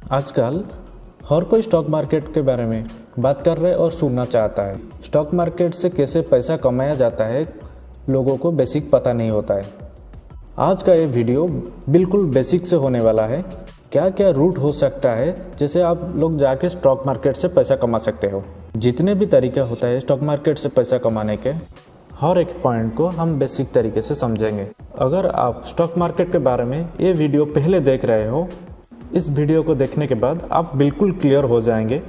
आजकल हर कोई stock market के बारे में बात कर रहा है और सुनना चाहता है। स्टॉक मार्केट से कैसे पैसा कमाया जाता है लोगों को बेसिक पता नहीं होता है। आज का ये वीडियो बिल्कुल बेसिक से होने वाला है। क्या क्या रूट हो सकता है जैसे आप लोग जाके स्टॉक मार्केट से पैसा कमा सकते हो। जितने भी तरीका होता है स्टॉक मार्केट से पैसा कमाने के, हर एक पॉइंट को हम बेसिक तरीके से समझेंगे। अगर आप स्टॉक मार्केट के बारे में ये वीडियो पहले देख रहे हो, इस वीडियो को देखने के बाद आप बिल्कुल क्लियर हो जाएंगे।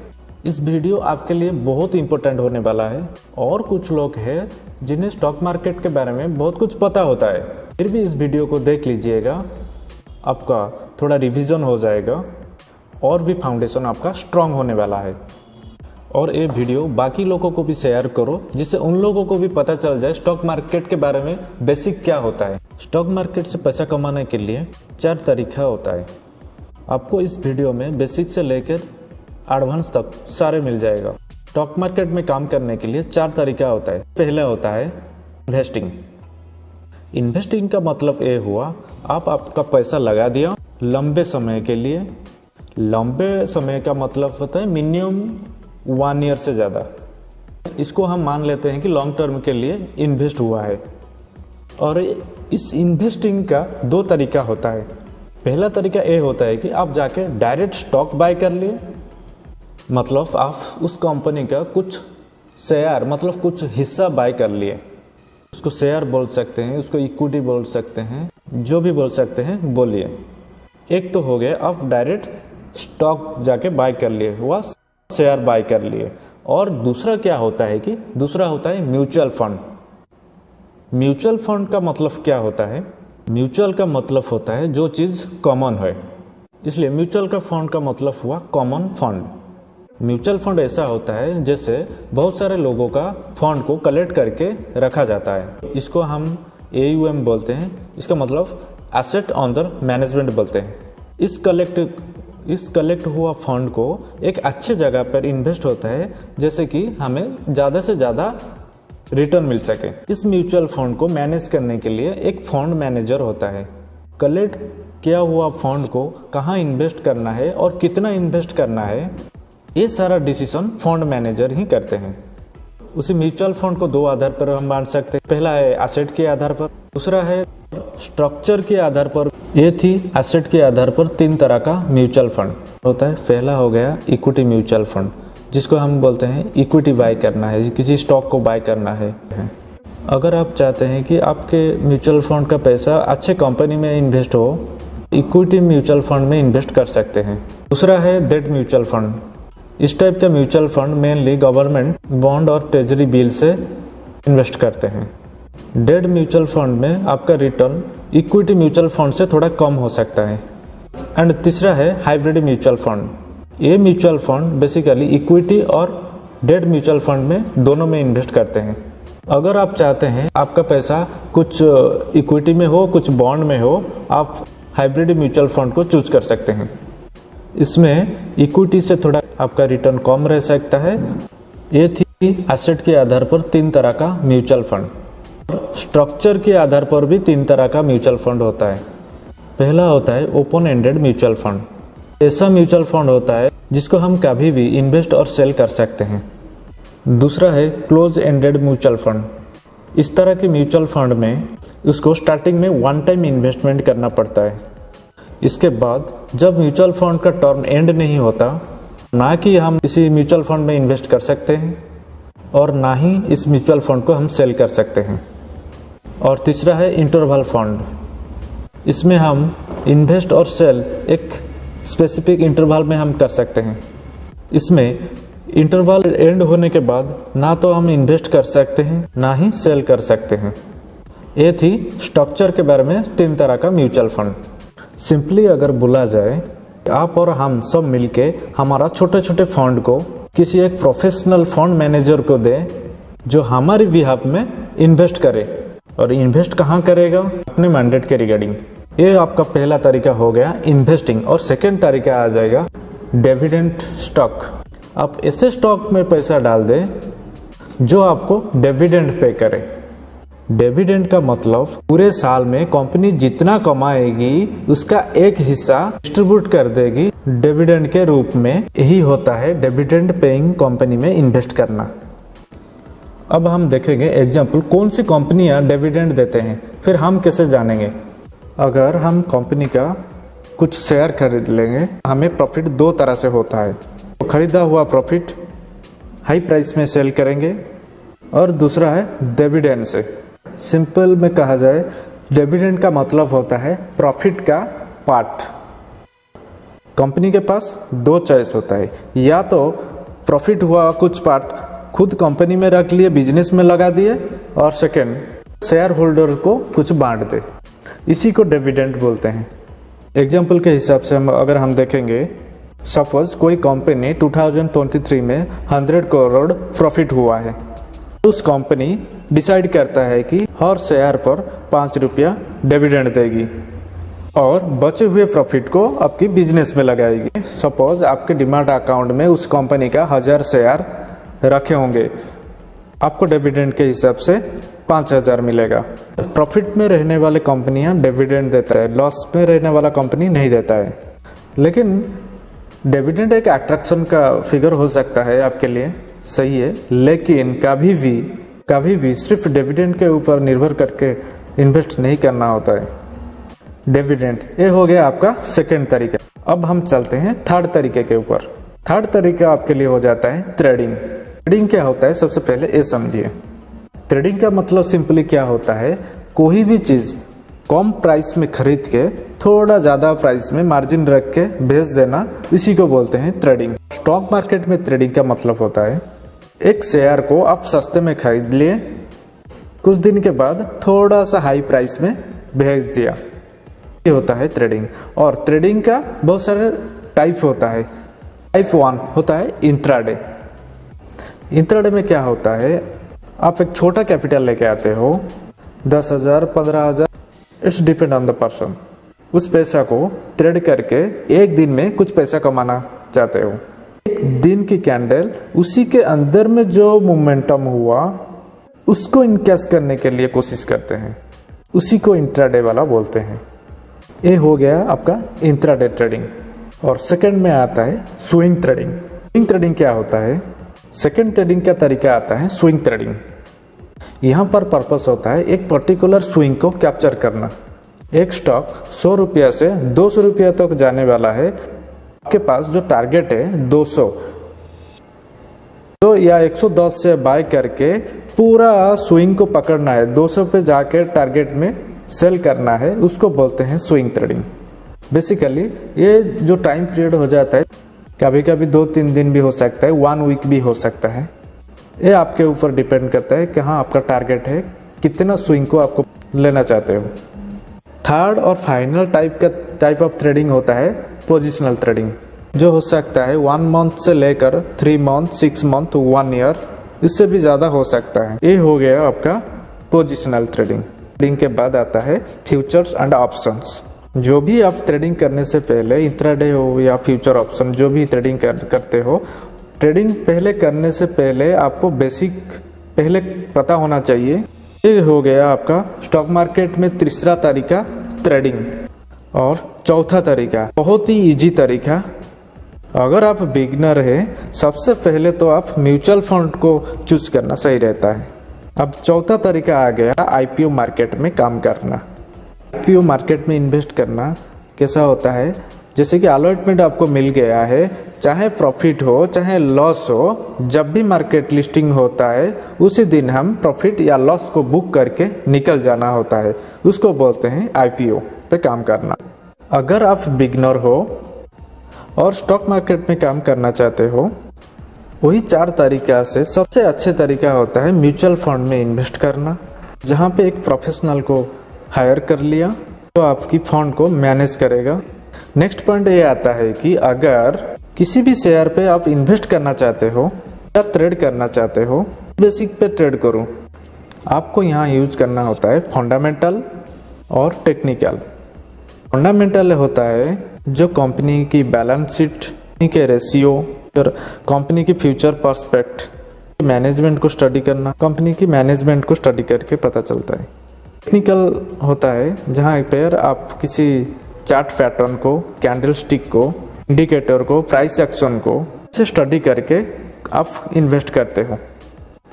इस वीडियो आपके लिए बहुत इंपॉर्टेंट होने वाला है। और कुछ लोग हैं जिन्हें स्टॉक मार्केट के बारे में बहुत कुछ पता होता है, फिर भी इस वीडियो को देख लीजिएगा, आपका थोड़ा रिवीजन हो जाएगा और भी फाउंडेशन आपका स्ट्रांग होने वाला है। और ये वीडियो बाकी लोगों को भी शेयर करो, जिससे उन लोगों को भी पता चल जाए स्टॉक मार्केट के बारे में बेसिक क्या होता है। स्टॉक मार्केट से पैसा कमाने के लिए 4 तरीका होता है। आपको इस वीडियो में बेसिक से लेकर एडवांस तक सारे मिल जाएगा। स्टॉक मार्केट में काम करने के लिए 4 तरीका होता है। पहला होता है इन्वेस्टिंग। इन्वेस्टिंग का मतलब ये हुआ, आपका पैसा लगा दिया लंबे समय के लिए। लंबे समय का मतलब होता है मिनिमम 1 ईयर से ज़्यादा। इसको हम मान लेते हैं कि लॉन्ग टर्म के लिए इन्वेस्ट हुआ है। और इस इन्वेस्टिंग का 2 तरीका होता है। पहला तरीका ये होता है कि आप जाके डायरेक्ट स्टॉक बाय कर लिए, मतलब आप उस कंपनी का कुछ शेयर मतलब कुछ हिस्सा बाय कर लिए। उसको शेयर बोल सकते हैं, उसको इक्विटी बोल सकते हैं, जो भी बोल सकते हैं बोलिए। एक तो हो गया आप डायरेक्ट स्टॉक जाके बाय कर लिए, हुआ शेयर बाय कर लिए। और दूसरा क्या होता है कि दूसरा होता है म्यूचुअल फंड। म्यूचुअल फंड का मतलब क्या होता है? म्यूचुअल का मतलब होता है जो चीज़ कॉमन है, इसलिए म्यूचुअल का फंड का मतलब हुआ कॉमन फंड। म्यूचुअल फंड ऐसा होता है जैसे बहुत सारे लोगों का फंड को कलेक्ट करके रखा जाता है। इसको हम AUM बोलते हैं। इसका मतलब एसेट अंडर मैनेजमेंट बोलते हैं। इस कलेक्ट हुआ फंड को एक अच्छे जगह पर इन्वेस्ट होता है, जैसे कि हमें ज़्यादा से ज़्यादा रिटर्न मिल सके। इस म्यूचुअल फंड को मैनेज करने के लिए एक फंड मैनेजर होता है। कलेक्ट किया हुआ फंड को कहाँ इन्वेस्ट करना है और कितना इन्वेस्ट करना है, ये सारा डिसीजन फंड मैनेजर ही करते हैं। उसी म्यूचुअल फंड को 2 आधार पर हम बांट सकते हैं। पहला है एसेट के आधार पर, दूसरा है स्ट्रक्चर के आधार पर। ये थी एसेट के आधार पर 3 तरह का म्यूचुअल फंड होता है। पहला हो गया इक्विटी म्यूचुअल फंड, जिसको हम बोलते हैं इक्विटी बाय करना है, किसी स्टॉक को बाय करना है। अगर आप चाहते हैं कि आपके म्यूचुअल फंड का पैसा अच्छे कंपनी में इन्वेस्ट हो, इक्विटी म्यूचुअल फंड में इन्वेस्ट कर सकते हैं। दूसरा है डेट म्यूचुअल फंड। इस टाइप का mutual fund mainly government bond और ट्रेजरी बिल से इन्वेस्ट करते हैं। डेट म्यूचुअल फंड में आपका रिटर्न इक्विटी म्यूचुअल फंड से थोड़ा कम हो सकता है। एंड तीसरा है हाइब्रिड म्यूचुअल फंड। ये म्यूचुअल फंड बेसिकली इक्विटी और डेट म्यूचुअल फंड में दोनों में इन्वेस्ट करते हैं। अगर आप चाहते हैं आपका पैसा कुछ इक्विटी में हो, कुछ बॉन्ड में हो, आप हाइब्रिड म्यूचुअल फंड को चूज कर सकते हैं। इसमें इक्विटी से थोड़ा आपका रिटर्न कम रह सकता है। ये थी एसेट के आधार पर 3 तरह का म्यूचुअल फंड। स्ट्रक्चर के आधार पर भी 3 तरह का म्यूचुअल फंड होता है। पहला होता है ओपन एंडेड म्यूचुअल फंड। ऐसा म्यूचुअल फंड होता है जिसको हम कभी भी इन्वेस्ट और सेल कर सकते हैं। दूसरा है क्लोज एंडेड म्यूचुअल फंड। इस तरह के म्यूचुअल फंड में उसको स्टार्टिंग में 1 टाइम इन्वेस्टमेंट करना पड़ता है। इसके बाद जब म्यूचुअल फंड का टर्म एंड नहीं होता, ना कि हम इसी म्यूचुअल फंड में इन्वेस्ट कर सकते हैं और ना ही इस म्यूचुअल फंड को हम सेल कर सकते हैं। और तीसरा है इंटरवल फंड। इसमें हम इन्वेस्ट और सेल एक स्पेसिफिक इंटरवल में हम कर सकते हैं। इसमें इंटरवल एंड होने के बाद ना तो हम इन्वेस्ट कर सकते हैं ना ही सेल कर सकते हैं। ये थी स्ट्रक्चर के बारे में 3 तरह का म्यूचुअल फंड। सिंपली अगर बोला जाए, आप और हम सब मिलके हमारा छोटे छोटे फंड को किसी एक प्रोफेशनल फंड मैनेजर को दें, जो हमारी बिहाफ में इन्वेस्ट करे। और इन्वेस्ट कहाँ करेगा? अपने मैंडेट के रिगार्डिंग। ये आपका पहला तरीका हो गया इन्वेस्टिंग। और सेकेंड तरीका आ जाएगा डिविडेंड स्टॉक। आप ऐसे स्टॉक में पैसा डाल दें जो आपको डिविडेंड पे करे। डिविडेंड का मतलब पूरे साल में कंपनी जितना कमाएगी उसका एक हिस्सा डिस्ट्रीब्यूट कर देगी डिविडेंड के रूप में। यही होता है डिविडेंड पेइंग कंपनी में इन्वेस्ट करना। अब हम देखेंगे एग्जाम्पल कौन सी कंपनियां डिविडेंड देते हैं, फिर हम कैसे जानेंगे। अगर हम कंपनी का कुछ शेयर खरीद लेंगे, हमें प्रॉफिट दो तरह से होता है। तो खरीदा हुआ प्रॉफिट हाई प्राइस में सेल करेंगे और दूसरा है डिविडेंड से। सिंपल में कहा जाए डिविडेंड का मतलब होता है प्रॉफिट का पार्ट। कंपनी के पास दो चॉइस होता है, या तो प्रॉफिट हुआ कुछ पार्ट खुद कंपनी में रख लिए, बिजनेस में लगा दिए, और सेकंड शेयर होल्डर को कुछ बांट दे। इसी को डिविडेंड बोलते हैं। एग्जाम्पल के हिसाब से अगर हम देखेंगे, सपोज कोई कंपनी 2023 में 100 करोड़ प्रॉफिट हुआ है। उस कंपनी डिसाइड करता है कि हर शेयर पर 5 रुपया डिविडेंड देगी और बचे हुए प्रॉफिट को आपकी बिजनेस में लगाएगी। सपोज आपके डिमांड अकाउंट में उस कंपनी का 1000 शेयर रखे होंगे, आपको डिविडेंड के हिसाब से 5000 मिलेगा। प्रॉफिट में रहने वाले कंपनियां डिविडेंड देता है, लॉस में रहने वाला कंपनी नहीं देता है। लेकिन डिविडेंड एक अट्रैक्शन का फिगर हो सकता है आपके लिए, सही है, लेकिन कभी भी सिर्फ डिविडेंड के ऊपर निर्भर करके इन्वेस्ट नहीं करना होता है। डिविडेंड ये हो गया आपका सेकंड तरीका। अब हम चलते हैं थर्ड तरीके के ऊपर। थर्ड तरीका आपके लिए हो जाता है ट्रेडिंग। ट्रेडिंग क्या होता है, सबसे पहले ये समझिए। ट्रेडिंग का मतलब सिंपली क्या होता है, कोई भी चीज कम प्राइस में खरीद के थोड़ा ज्यादा प्राइस में मार्जिन रख के भेज देना, इसी को बोलते हैं ट्रेडिंग। स्टॉक मार्केट में ट्रेडिंग का मतलब होता है एक शेयर को आप सस्ते में खरीद लिए, कुछ दिन के बाद थोड़ा सा हाई प्राइस में भेज दिया, ये होता है ट्रेडिंग। और ट्रेडिंग का बहुत सारे टाइप होता है। टाइप 1 होता है इंट्राडे। इंट्राडे में क्या होता है, आप एक छोटा कैपिटल लेके आते हो, 10,000 15,000, it's depend on the person. उस पैसा को ट्रेड करके एक दिन में कुछ पैसा कमाना चाहते हो। एक दिन की कैंडल, उसी के अंदर में जो मोमेंटम हुआ उसको इनकैश करने के लिए कोशिश करते हैं, उसी को इंट्राडे वाला बोलते हैं। ये हो गया आपका इंट्राडे ट्रेडिंग। और सेकंड में आता है स्विंग ट्रेडिंग। स्विंग ट्रेडिंग क्या होता है, सेकंड ट्रेडिंग का तरीका आता है स्विंग ट्रेडिंग। यहाँ पर पर्पस होता है एक पर्टिकुलर स्विंग को कैप्चर करना। एक स्टॉक 100 रुपया से 200 रुपया तक जाने वाला है, आपके पास जो टारगेट है 200 तो या 110 से बाय करके पूरा स्विंग को पकड़ना है, 200 पे जाके टारगेट में सेल करना है, उसको बोलते हैं स्विंग ट्रेडिंग। बेसिकली ये जो टाइम पीरियड हो जाता है, कभी कभी 2-3 दिन भी हो सकता है, 1 वीक भी हो सकता है। ये आपके ऊपर डिपेंड करता है कि हाँ आपका टारगेट है, कितना स्विंग को आपको लेना चाहते हो। थर्ड और फाइनल टाइप ऑफ ट्रेडिंग होता है पोजिशनल ट्रेडिंग, जो हो सकता है 1 मंथ से लेकर 3 मंथ, 6 मंथ, 1 ईयर, इससे भी ज्यादा हो सकता है। ये हो गया आपका पोजिशनल ट्रेडिंग। ट्रेडिंग के बाद आता है फ्यूचर्स एंड ऑप्शंस। जो भी आप ट्रेडिंग करने से पहले, इंट्राडे हो या फ्यूचर ऑप्शन, जो भी ट्रेडिंग करते हो, ट्रेडिंग पहले करने से पहले आपको बेसिक पहले पता होना चाहिए। ये हो गया आपका स्टॉक मार्केट में तीसरा तरीका ट्रेडिंग। और चौथा तरीका बहुत ही इजी तरीका, अगर आप बिगनर हैं, सबसे पहले तो आप म्यूचुअल फंड को चूज करना सही रहता है। अब चौथा तरीका आ गया आईपीओ मार्केट में काम करना। आईपीओ मार्केट में इन्वेस्ट करना कैसा होता है, जैसे कि अलॉटमेंट आपको मिल गया है, चाहे प्रॉफिट हो चाहे लॉस हो, जब भी मार्केट लिस्टिंग होता है उसी दिन हम प्रॉफिट या लॉस को बुक करके निकल जाना होता है, उसको बोलते हैं आईपीओ पे काम करना। अगर आप बिगनर हो और स्टॉक मार्केट में काम करना चाहते हो, वही 4 तरीका से सबसे अच्छे तरीका होता है म्यूचुअल फंड में इन्वेस्ट करना, जहाँ पे एक प्रोफेशनल को हायर कर लिया तो आपकी फंड को मैनेज करेगा। नेक्स्ट पॉइंट ये आता है कि अगर किसी भी शेयर पे आप इन्वेस्ट करना चाहते हो या ट्रेड करना चाहते हो, बेसिक पे ट्रेड करो, आपको यहाँ यूज करना होता है फंडामेंटल और टेक्निकल। फंडामेंटल होता है जो कंपनी की बैलेंस शीट के रेशियो और कंपनी की फ्यूचर पर्सपेक्ट मैनेजमेंट को स्टडी करना, कंपनी की मैनेजमेंट को स्टडी करके पता चलता है। टेक्निकल होता है जहाँ पर आप किसी चार्ट पैटर्न को, कैंडल स्टिक को, इंडिकेटर को, प्राइस एक्शन को से स्टडी करके आप इन्वेस्ट करते हो।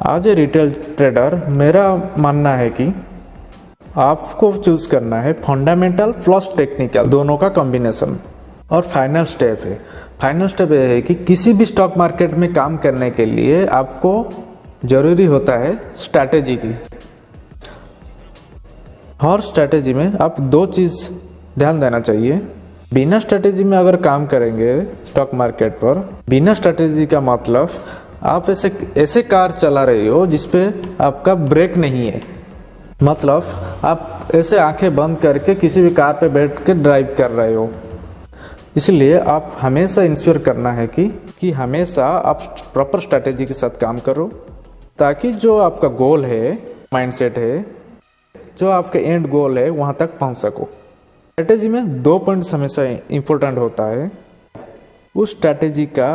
आज ए रिटेल ट्रेडर मेरा मानना है कि आपको चूज करना है फंडामेंटल प्लस टेक्निकल दोनों का कॉम्बिनेशन। और फाइनल स्टेप ये है कि किसी भी स्टॉक मार्केट में काम करने के लिए आपको जरूरी होता है स्ट्रैटेजी की। हर स्ट्रैटेजी में आप दो चीज ध्यान देना चाहिए। बिना स्ट्रैटेजी में अगर काम करेंगे स्टॉक मार्केट पर, बिना स्ट्रैटेजी का मतलब आप ऐसे कार चला रहे हो जिसपे आपका ब्रेक नहीं है। मतलब आप ऐसे आंखें बंद करके किसी भी कार पे बैठ के ड्राइव कर रहे हो। इसलिए आप हमेशा इंश्योर करना है कि हमेशा आप प्रॉपर स्ट्रैटेजी के साथ काम करो, ताकि जो आपका गोल है, माइंडसेट है, जो आपका एंड गोल है, वहां तक पहुंच सको। स्ट्रैटेजी में 2 पॉइंट्स हमेशा इंपॉर्टेंट होता है। उस स्ट्रैटेजी का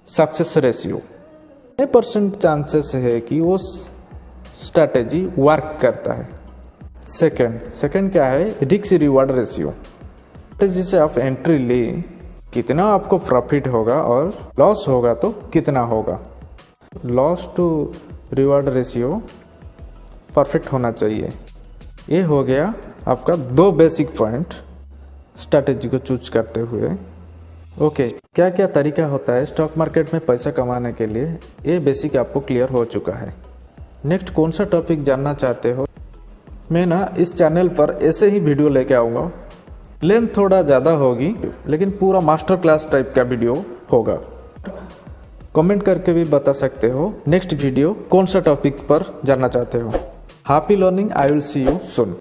सक्सेस रेशियो, कितने परसेंट चांसेस है कि वो स्ट्रैटेजी वर्क करता है। सेकंड क्या है, रिस्क रिवार्ड रेशियो। स्ट्रैटेजी से आप एंट्री ले, कितना आपको प्रॉफिट होगा और लॉस होगा तो कितना होगा। Loss to reward ratio perfect होना चाहिए। ये हो गया आपका 2 बेसिक पॉइंट स्ट्रैटेजी को चूज करते हुए। ओके, क्या क्या तरीका होता है स्टॉक मार्केट में पैसा कमाने के लिए, ये बेसिक आपको क्लियर हो चुका है। नेक्स्ट कौन सा टॉपिक जानना चाहते हो? मैं ना इस चैनल पर ऐसे ही वीडियो लेके आऊँगा। लेंथ थोड़ा ज़्यादा होगी लेकिन पूरा मास्टर क्लास टाइप का वीडियो होगा। कमेंट करके भी बता सकते हो नेक्स्ट वीडियो कौन सा टॉपिक पर जानना चाहते हो। Happy learning, I will see you soon.